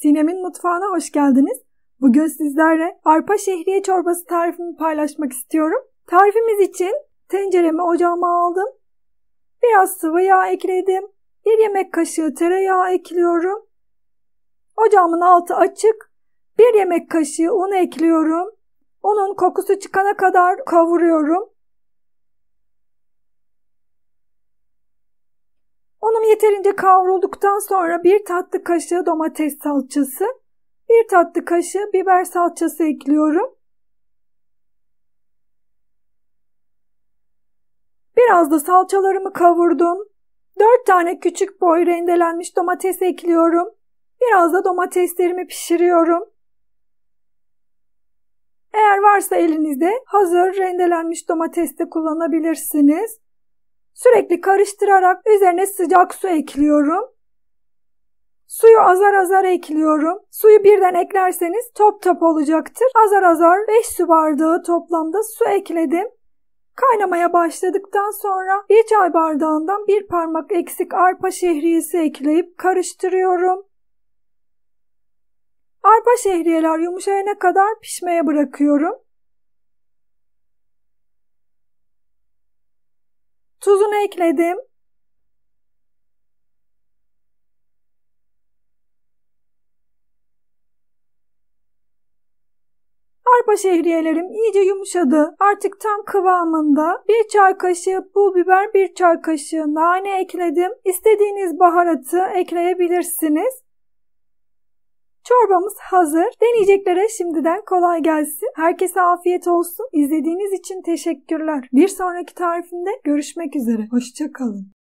Sinem'in mutfağına hoş geldiniz. Bugün sizlerle arpa şehriye çorbası tarifimi paylaşmak istiyorum. Tarifimiz için tenceremi ocağıma aldım. Biraz sıvı yağ ekledim. 1 yemek kaşığı tereyağı ekliyorum. Ocağımın altı açık. 1 yemek kaşığı un ekliyorum. Unun kokusu çıkana kadar kavuruyorum. Unum yeterince kavrulduktan sonra 1 tatlı kaşığı domates salçası, 1 tatlı kaşığı biber salçası ekliyorum. Biraz da salçalarımı kavurdum. 4 tane küçük boy rendelenmiş domates ekliyorum. Biraz da domateslerimi pişiriyorum. Eğer varsa elinizde hazır rendelenmiş domates de kullanabilirsiniz. Sürekli karıştırarak üzerine sıcak su ekliyorum. Suyu azar azar ekliyorum. Suyu birden eklerseniz top top olacaktır. Azar azar 5 su bardağı toplamda su ekledim. Kaynamaya başladıktan sonra 1 çay bardağından 1 parmak eksik arpa şehriyesi ekleyip karıştırıyorum. Arpa şehriyeler yumuşayana kadar pişmeye bırakıyorum. Tuzunu ekledim. Arpa şehriyelerim iyice yumuşadı. Artık tam kıvamında. 1 çay kaşığı pul biber, 1 çay kaşığı nane ekledim. İstediğiniz baharatı ekleyebilirsiniz. Çorbamız hazır. Deneyeceklere şimdiden kolay gelsin. Herkese afiyet olsun. İzlediğiniz için teşekkürler. Bir sonraki tarifimde görüşmek üzere. Hoşça kalın.